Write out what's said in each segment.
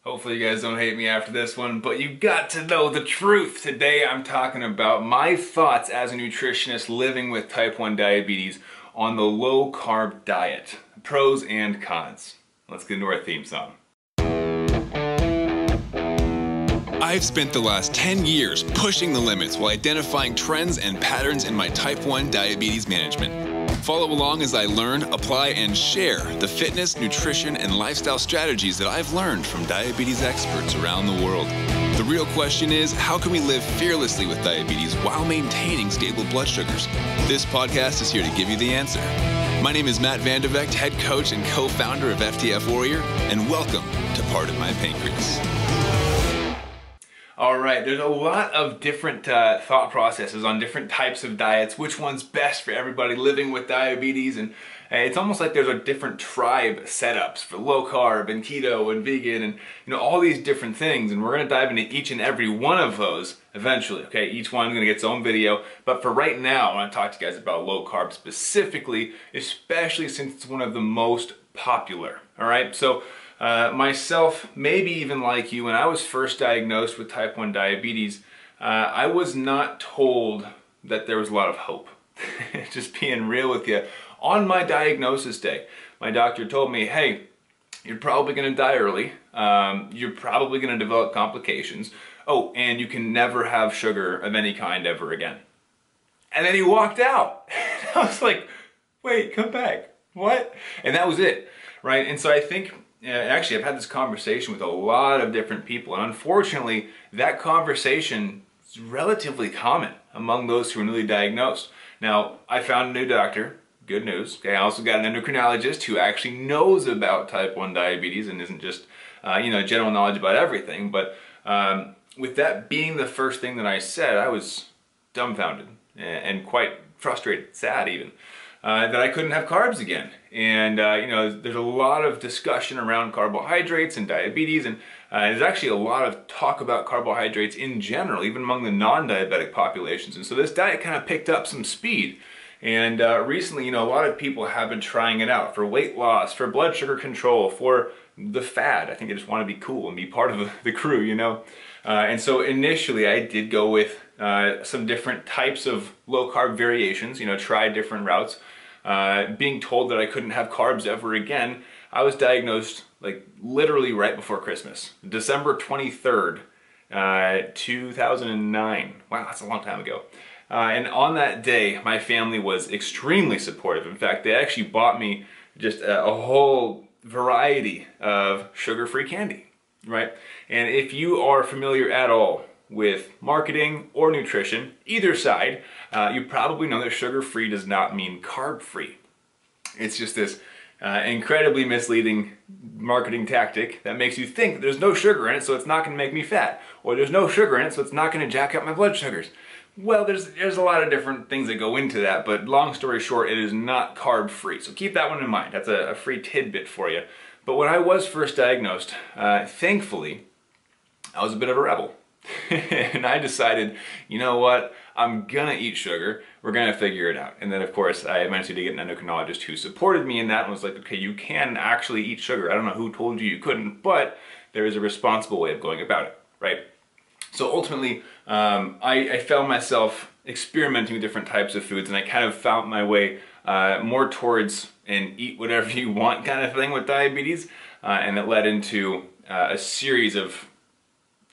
Hopefully you guys don't hate me after this one, but you got to know the truth. Today I'm talking about my thoughts as a nutritionist living with type 1 diabetes on the low carb diet. Pros and cons. Let's get into our theme song. I've spent the last 10 years pushing the limits while identifying trends and patterns in my type 1 diabetes management. Follow along as I learn, apply, and share the fitness, nutrition, and lifestyle strategies that I've learned from diabetes experts around the world. The real question is, how can we live fearlessly with diabetes while maintaining stable blood sugars? This podcast is here to give you the answer. My name is Matt Vandevecht, head coach and co-founder of FTF Warrior, and welcome to Part of My Pancreas. All right, there's a lot of different thought processes on different types of diets, which one's best for everybody living with diabetes, and it's almost like there's a different tribe setups for low carb and keto and vegan and all these different things, and we're going to dive into each and every one of those eventually, okay? Each one's going to get its own video, but for right now, I want to talk to you guys about low carb specifically, especially since it's one of the most popular, all right? So myself, maybe even like you, when I was first diagnosed with type 1 diabetes, I was not told that there was a lot of hope. Just being real with you. On my diagnosis day, my doctor told me, hey, you're probably going to die early. You're probably going to develop complications. Oh, and you can never have sugar of any kind ever again. And then he walked out. I was like, wait, come back. What? And that was it, right? And so I think actually, I've had this conversation with a lot of different people, and unfortunately, that conversation is relatively common among those who are newly diagnosed. Now, I found a new doctor, good news. Okay, I also got an endocrinologist who actually knows about type 1 diabetes and isn't just, general knowledge about everything. But with that being the first thing that I said, I was dumbfounded and quite frustrated, sad even. That I couldn't have carbs again. And, there's a lot of discussion around carbohydrates and diabetes, and there's actually a lot of talk about carbohydrates in general, even among the non-diabetic populations. And so this diet kind of picked up some speed. And recently, a lot of people have been trying it out for weight loss, for blood sugar control, for the fad. I think they just want to be cool and be part of the crew, And so initially I did go with some different types of low carb variations, try different routes. Being told that I couldn't have carbs ever again, I was diagnosed like literally right before Christmas, December 23rd, 2009. Wow, that's a long time ago. And on that day, my family was extremely supportive. In fact, they actually bought me just a whole variety of sugar-free candy, right? And if you are familiar at all with marketing or nutrition, either side, you probably know that sugar-free does not mean carb-free. It's just this incredibly misleading marketing tactic that makes you think there's no sugar in it, so it's not going to make me fat, or there's no sugar in it, so it's not going to jack up my blood sugars. Well, there's a lot of different things that go into that, but long story short, it is not carb-free. So keep that one in mind. That's a free tidbit for you. But when I was first diagnosed, thankfully, I was a bit of a rebel. And I decided, you know what, I'm gonna eat sugar, we're gonna figure it out. And then of course I eventually did get an endocrinologist who supported me in that and was like, okay, you can actually eat sugar. I don't know who told you you couldn't, but there is a responsible way of going about it, right? So ultimately, I found myself experimenting with different types of foods, and I kind of found my way more towards an eat whatever you want kind of thing with diabetes, and it led into a series of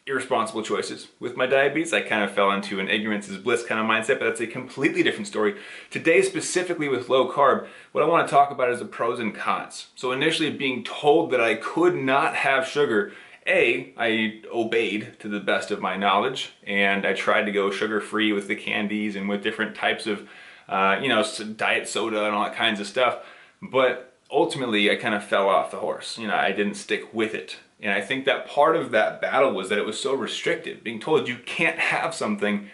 irresponsible choices with my diabetes. I kind of fell into an ignorance is bliss kind of mindset, but that's a completely different story. Today, specifically with low carb, what I want to talk about is the pros and cons. So initially being told that I could not have sugar, I obeyed to the best of my knowledge, and I tried to go sugar-free with the candies and with different types of, diet soda and all that kinds of stuff. But ultimately, I kind of fell off the horse. I didn't stick with it. And I think that part of that battle was that it was so restrictive. Being told you can't have something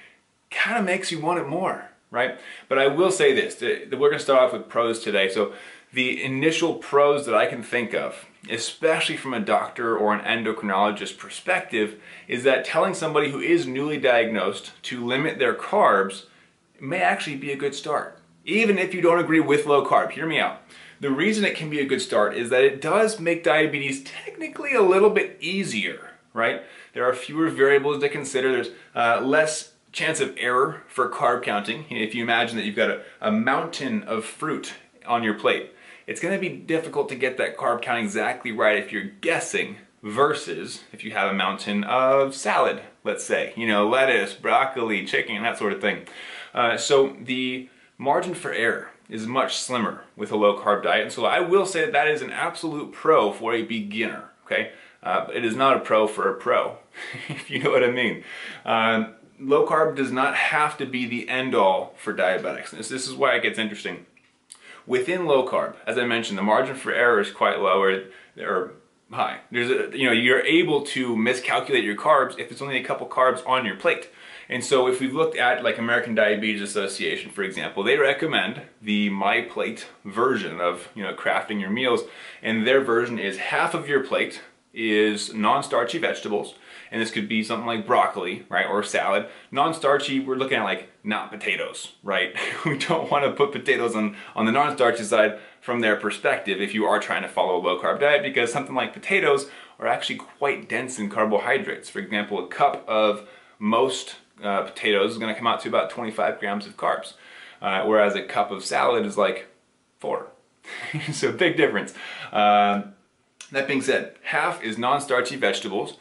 kind of makes you want it more, right? But I will say this, we're going to start off with pros today. So the initial pros that I can think of, especially from a doctor or an endocrinologist perspective, is that telling somebody who is newly diagnosed to limit their carbs may actually be a good start. Even if you don't agree with low carb, hear me out. The reason it can be a good start is that it does make diabetes technically a little bit easier, right? There are fewer variables to consider. There's less chance of error for carb counting. If you imagine that you've got a mountain of fruit on your plate, it's going to be difficult to get that carb count exactly right if you're guessing, versus if you have a mountain of salad, let's say, lettuce, broccoli, chicken, that sort of thing. So the margin for error is much slimmer with a low carb diet, and so I will say that that is an absolute pro for a beginner, okay? It is not a pro for a pro, if you know what I mean. Low carb does not have to be the end all for diabetics. This is why it gets interesting. Within low carb, as I mentioned, the margin for error is quite low or high. You're able to miscalculate your carbs if there's only a couple carbs on your plate. And so if we've looked at like American Diabetes Association, for example, they recommend the My Plate version of crafting your meals, and their version is half of your plate is non-starchy vegetables, and this could be something like broccoli, right, or salad. Non-starchy, we're looking at like not potatoes, right? We don't want to put potatoes on the non-starchy side from their perspective if you are trying to follow a low-carb diet, because something like potatoes are actually quite dense in carbohydrates. For example, a cup of most potatoes is going to come out to about 25 grams of carbs, whereas a cup of salad is like 4. So big difference. That being said, half is non-starchy vegetables.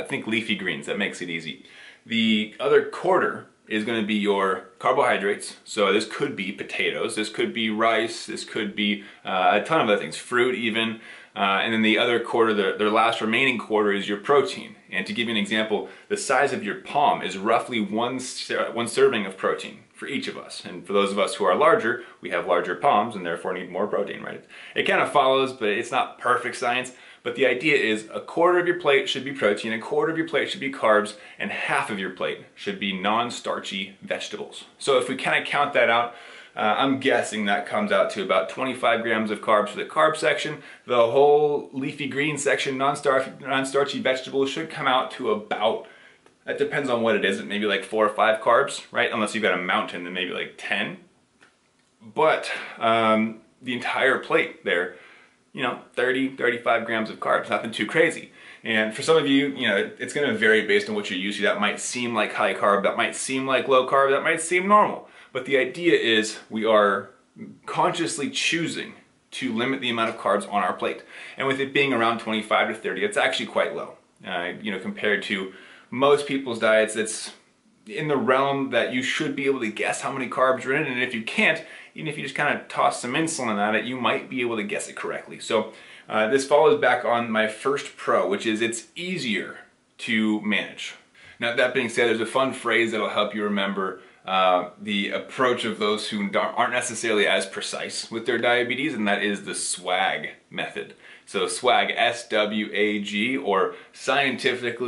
Think leafy greens, that makes it easy. The other quarter is going to be your carbohydrates. So this could be potatoes, this could be rice, this could be a ton of other things, fruit even. And then the other quarter, the last remaining quarter, is your protein. And to give you an example, the size of your palm is roughly one serving of protein for each of us. And for those of us who are larger, we have larger palms and therefore need more protein, right? It kind of follows, but it's not perfect science. But the idea is a quarter of your plate should be protein, a quarter of your plate should be carbs, and half of your plate should be non-starchy vegetables. So if we kind of count that out, I'm guessing that comes out to about 25 grams of carbs for the carb section. The whole leafy green section, non-starchy vegetables, should come out to about, that depends on what it is, maybe like 4 or 5 carbs, right? Unless you've got a mountain, then maybe like 10. But the entire plate there, 30, 35 grams of carbs, nothing too crazy. And for some of you, it's going to vary based on what you're used to. That might seem like high carb, that might seem like low carb, that might seem normal. But the idea is we are consciously choosing to limit the amount of carbs on our plate. And with it being around 25 to 30, it's actually quite low. Compared to most people's diets, it's in the realm that you should be able to guess how many carbs are in it. And if you can't, even if you just kind of toss some insulin at it, you might be able to guess it correctly. So this follows back on my first pro, which is it's easier to manage. Now, that being said, there's a fun phrase that'll help you remember the approach of those who aren't necessarily as precise with their diabetes, and that is the SWAG method. So SWAG, S-W-A-G, or scientific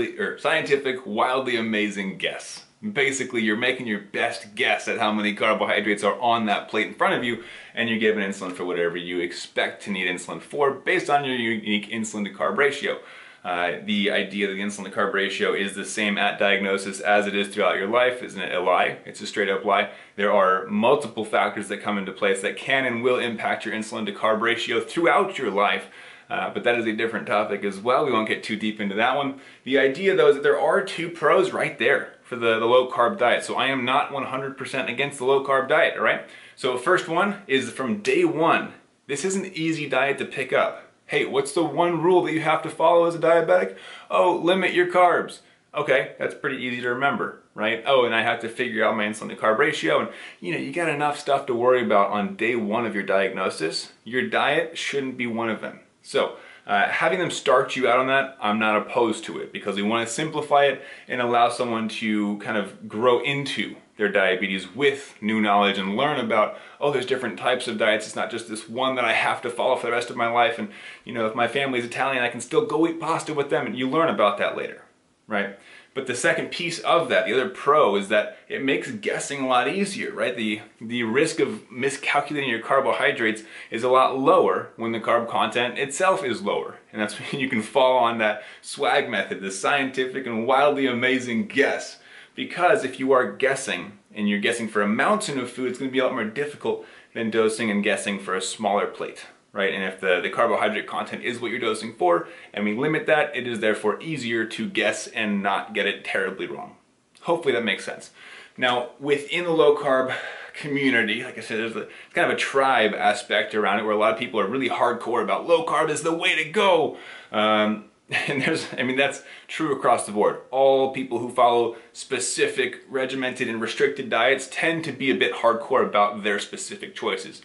wildly amazing guess. Basically, you're making your best guess at how many carbohydrates are on that plate in front of you, and you're giving insulin for whatever you expect to need insulin for based on your unique insulin to carb ratio. The idea that the insulin to carb ratio is the same at diagnosis as it is throughout your life isn't a lie. It's a straight up lie. There are multiple factors that come into place that can and will impact your insulin to carb ratio throughout your life. But that is a different topic as well. We won't get too deep into that one. The idea though is that there are 2 pros right there for the low carb diet. So I am not 100% against the low carb diet, all right? So first one is from day one. This is an easy diet to pick up. Hey, what's the one rule that you have to follow as a diabetic? Oh, limit your carbs. Okay, that's pretty easy to remember, right? Oh, and I have to figure out my insulin to carb ratio. And you got enough stuff to worry about on day 1 of your diagnosis. Your diet shouldn't be one of them. So having them start you out on that, I'm not opposed to it, because we want to simplify it and allow someone to kind of grow into their diabetes with new knowledge and learn about, oh, there's different types of diets. It's not just this one that I have to follow for the rest of my life. And if my family's Italian, I can still go eat pasta with them, and you learn about that later, right? But the second piece of that, the other pro, is that it makes guessing a lot easier, right? The risk of miscalculating your carbohydrates is a lot lower when the carb content itself is lower. And that's when you can fall on that SWAG method, the scientific and wildly amazing guess. Because if you are guessing, and you're guessing for a mountain of food, it's going to be a lot more difficult than dosing and guessing for a smaller plate, right? And if the carbohydrate content is what you're dosing for, and we limit that, it is therefore easier to guess and not get it terribly wrong. Hopefully that makes sense. Now, within the low carb community, like I said, there's kind of a tribe aspect around it where a lot of people are really hardcore about low carb is the way to go. And that's true across the board. All people who follow specific regimented and restricted diets tend to be a bit hardcore about their specific choices.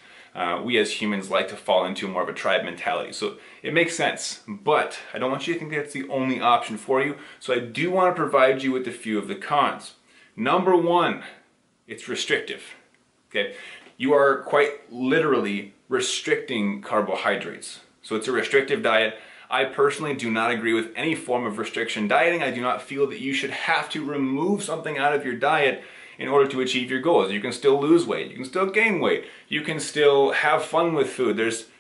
We as humans like to fall into more of a tribe mentality. So it makes sense, but I don't want you to think that's the only option for you. So I do want to provide you with a few of the cons. Number one, it's restrictive. Okay, you are quite literally restricting carbohydrates. So it's a restrictive diet. I personally do not agree with any form of restriction dieting. I do not feel that you should have to remove something out of your diet in order to achieve your goals. You can still lose weight, you can still gain weight, you can still have fun with food,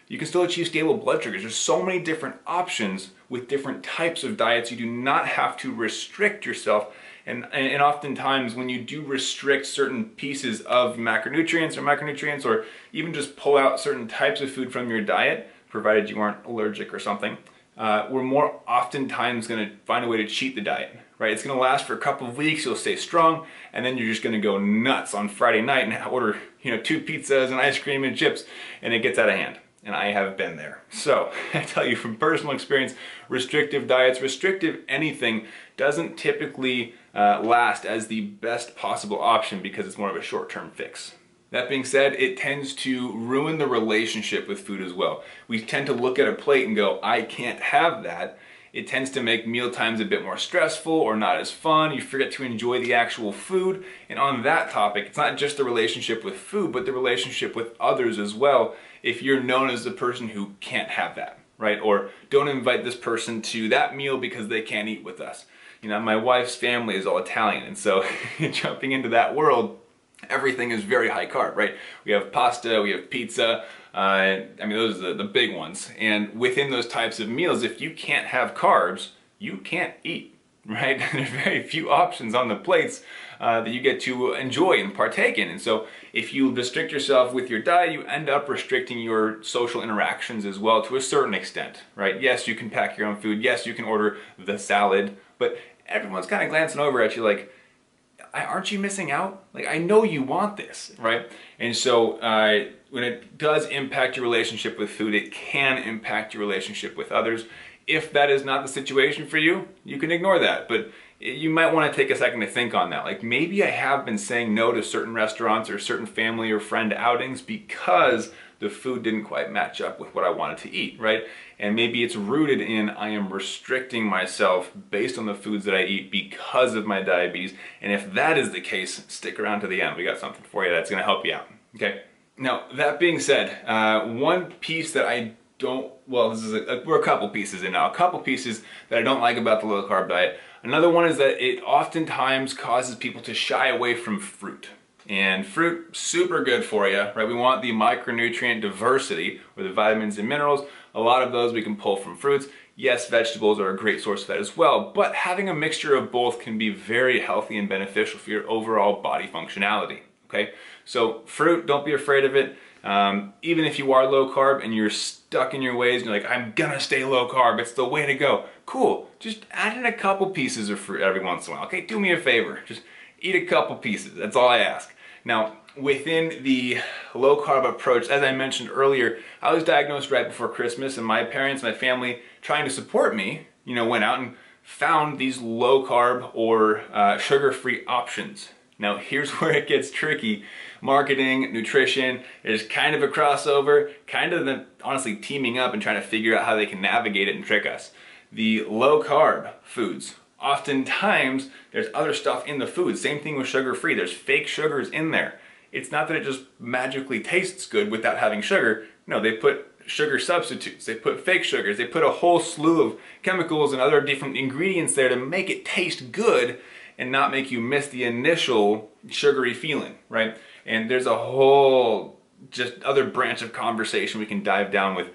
you can still achieve stable blood sugars. There's so many different options with different types of diets. You do not have to restrict yourself. And oftentimes when you do restrict certain pieces of macronutrients or even just pull out certain types of food from your diet, provided you aren't allergic or something, we're more oftentimes going to find a way to cheat the diet, right? It's going to last for a couple of weeks, you'll stay strong, and then you're just going to go nuts on Friday night and order 2 pizzas and ice cream and chips, and it gets out of hand. And I have been there. So I tell you from personal experience, restrictive diets, restrictive anything doesn't typically last as the best possible option because it's more of a short-term fix. That being said, it tends to ruin the relationship with food as well. We tend to look at a plate and go, I can't have that. It tends to make meal times a bit more stressful or not as fun. You forget to enjoy the actual food. And on that topic, it's not just the relationship with food, but the relationship with others as well. If you're known as the person who can't have that, right? Or don't invite this person to that meal because they can't eat with us. My wife's family is all Italian, and so jumping into that world, everything is very high carb, right? We have pasta, we have pizza, those are the big ones. And within those types of meals, if you can't have carbs, you can't eat, right? There's very few options on the plates that you get to enjoy and partake in. And so if you restrict yourself with your diet, you end up restricting your social interactions as well to a certain extent, right? Yes, you can pack your own food. Yes, you can order the salad, but everyone's kind of glancing over at you like, aren't you missing out? Like, I know you want this, right? And so when it does impact your relationship with food, it can impact your relationship with others. If that is not the situation for you, you can ignore that. But you might want to take a second to think on that. Like, maybe I have been saying no to certain restaurants or certain family or friend outings because the food didn't quite match up with what I wanted to eat, right? And maybe it's rooted in I am restricting myself based on the foods that I eat because of my diabetes. And if that is the case, stick around to the end. We got something for you that's going to help you out, okay? Now, that being said, one piece that I don't, well, we're a couple pieces in now. A couple pieces that I don't like about the low carb diet. Another one is that it oftentimes causes people to shy away from fruit. And fruit, super good for you, right? We want the micronutrient diversity, or the vitamins and minerals. A lot of those we can pull from fruits. Yes, vegetables are a great source of that as well, but having a mixture of both can be very healthy and beneficial for your overall body functionality, okay? So fruit, don't be afraid of it. Even if you are low carb and you're stuck in your ways and you're like, I'm gonna stay low carb, it's the way to go. Cool, just add in a couple pieces of fruit every once in a while, okay? Do me a favor, just eat a couple pieces, that's all I ask. Now, within the low carb approach, as I mentioned earlier, I was diagnosed right before Christmas, and my parents, my family, trying to support me, went out and found these low carb or sugar-free options. Now, here's where it gets tricky. Marketing, nutrition, there's kind of a crossover, kind of them honestly teaming up and trying to figure out how they can navigate it and trick us. The low carb foods, oftentimes there's other stuff in the food. Same thing with sugar-free. There's fake sugars in there. It's not that it just magically tastes good without having sugar. No, they put sugar substitutes. They put fake sugars. They put a whole slew of chemicals and other different ingredients there to make it taste good and not make you miss the initial sugary feeling, right? And there's a whole just other branch of conversation we can dive down with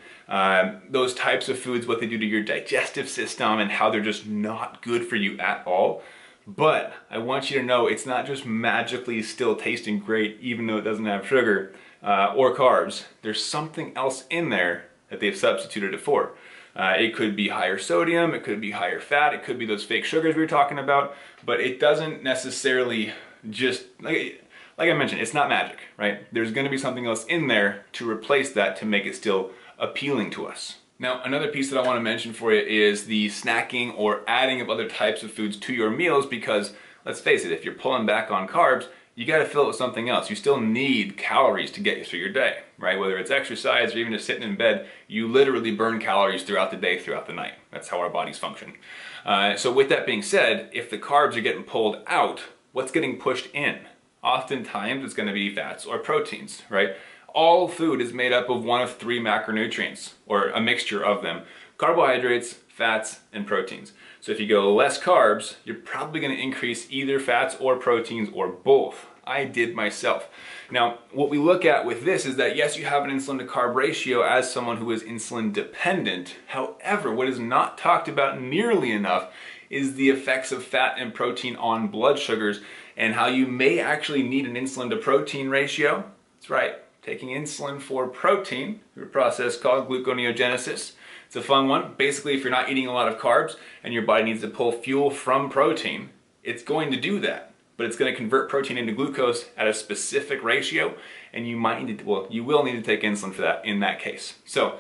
those types of foods, what they do to your digestive system and how they're just not good for you at all. But I want you to know it's not just magically still tasting great even though it doesn't have sugar or carbs. There's something else in there that they've substituted it for. It could be higher sodium, it could be higher fat, it could be those fake sugars we were talking about, but it doesn't necessarily just, like I mentioned, it's not magic, right? There's gonna be something else in there to replace that to make it still appealing to us. Now, another piece that I wanna mention for you is the snacking or adding of other types of foods to your meals, because let's face it, if you're pulling back on carbs, you gotta fill it with something else. You still need calories to get you through your day, right? Whether it's exercise or even just sitting in bed, you literally burn calories throughout the day, throughout the night. That's how our bodies function. So with that being said, if the carbs are getting pulled out, what's getting pushed in? Oftentimes it's gonna be fats or proteins, right? All food is made up of one of three macronutrients, or a mixture of them: carbohydrates, fats, and proteins. So if you go less carbs, you're probably going to increase either fats or proteins or both. I did myself. Now, what we look at with this is that yes, you have an insulin to carb ratio as someone who is insulin dependent. However, what is not talked about nearly enough is the effects of fat and protein on blood sugars, and how you may actually need an insulin to protein ratio. That's right, taking insulin for protein through a process called gluconeogenesis. It's a fun one. Basically, if you're not eating a lot of carbs and your body needs to pull fuel from protein, it's going to do that. But it's going to convert protein into glucose at a specific ratio, and you might need to, well, you will need to take insulin for that in that case. So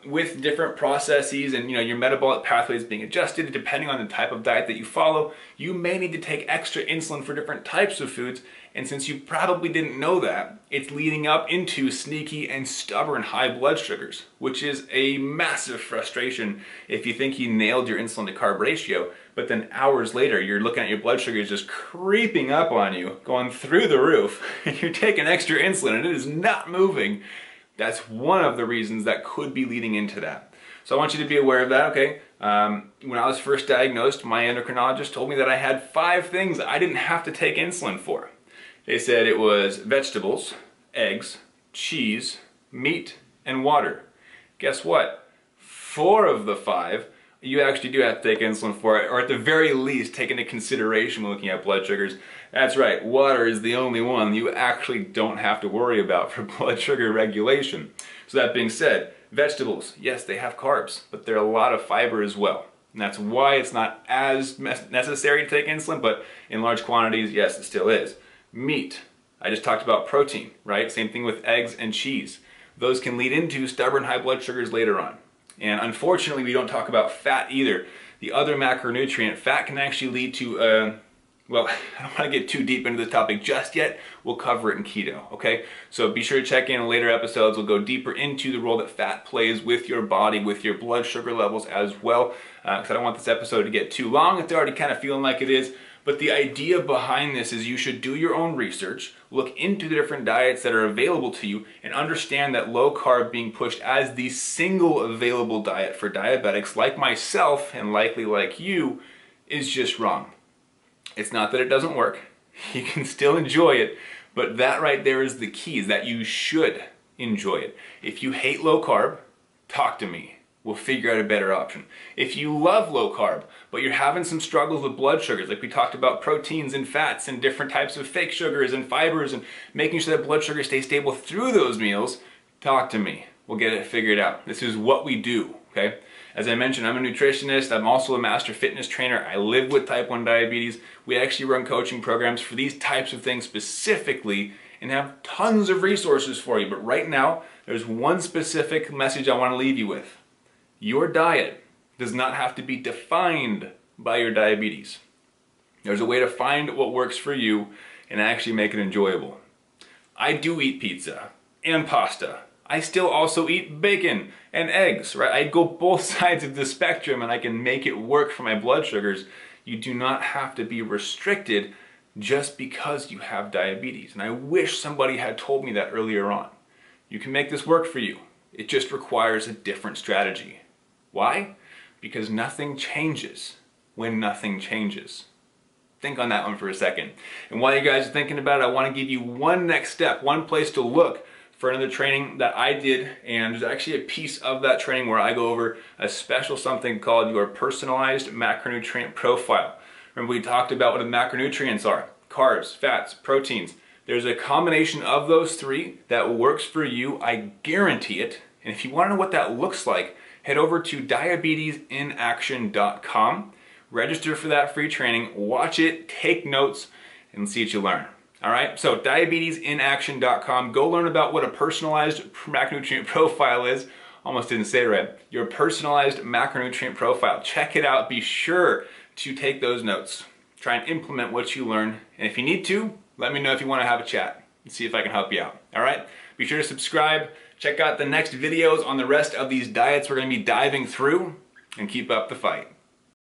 with different processes and your metabolic pathways being adjusted depending on the type of diet that you follow, you may need to take extra insulin for different types of foods. And since you probably didn't know that, it's leading up into sneaky and stubborn high blood sugars, which is a massive frustration if you think you nailed your insulin to carb ratio, but then hours later you're looking at your blood sugars just creeping up on you, going through the roof, and you're taking extra insulin and it is not moving. That's one of the reasons that could be leading into that. So I want you to be aware of that, okay? When I was first diagnosed, my endocrinologist told me that I had 5 things that I didn't have to take insulin for. They said it was vegetables, eggs, cheese, meat, and water. Guess what? 4 of the 5 you actually do have to take insulin for it, or at the very least take into consideration when looking at blood sugars. That's right, water is the only one you actually don't have to worry about for blood sugar regulation. So that being said, vegetables, yes, they have carbs, but they're a lot of fiber as well. And that's why it's not as necessary to take insulin, but in large quantities, yes, it still is. Meat, I just talked about protein, right? Same thing with eggs and cheese. Those can lead into stubborn high blood sugars later on. And unfortunately, we don't talk about fat either. The other macronutrient, fat, can actually lead to, well, I don't want to get too deep into this topic just yet. We'll cover it in keto, okay? So be sure to check in later episodes. We'll go deeper into the role that fat plays with your body, with your blood sugar levels as well. Because I don't want this episode to get too long. It's already kind of feeling like it is. But the idea behind this is you should do your own research, look into the different diets that are available to you, and understand that low carb being pushed as the single available diet for diabetics like myself, and likely like you, is just wrong. It's not that it doesn't work. You can still enjoy it, but that right there is the key, is that you should enjoy it. If you hate low carb, talk to me. We'll figure out a better option. If you love low carb, but you're having some struggles with blood sugars, like we talked about proteins and fats and different types of fake sugars and fibers and making sure that blood sugar stays stable through those meals, talk to me. We'll get it figured out. This is what we do, okay? As I mentioned, I'm a nutritionist. I'm also a master fitness trainer. I live with type 1 diabetes. We actually run coaching programs for these types of things specifically and have tons of resources for you. But right now, there's one specific message I want to leave you with. Your diet does not have to be defined by your diabetes. There's a way to find what works for you and actually make it enjoyable. I do eat pizza and pasta. I still also eat bacon and eggs, right? I go both sides of the spectrum and I can make it work for my blood sugars. You do not have to be restricted just because you have diabetes. And I wish somebody had told me that earlier on. You can make this work for you. It just requires a different strategy. Why? Because nothing changes when nothing changes. Think on that one for a second. And while you guys are thinking about it, I want to give you one next step, one place to look for another training that I did. And there's actually a piece of that training where I go over a special something called your personalized macronutrient profile. Remember, we talked about what the macronutrients are: carbs, fats, proteins. There's a combination of those 3 that works for you. I guarantee it. And if you want to know what that looks like, head over to diabetesinaction.com, register for that free training, watch it, take notes, and see what you learn. All right, so diabetesinaction.com, go learn about what a personalized macronutrient profile is. Almost didn't say it right. Your personalized macronutrient profile. Check it out. Be sure to take those notes. Try and implement what you learn. And if you need to, let me know if you want to have a chat and see if I can help you out. All right? Be sure to subscribe. Check out the next videos on the rest of these diets we're going to be diving through, and keep up the fight.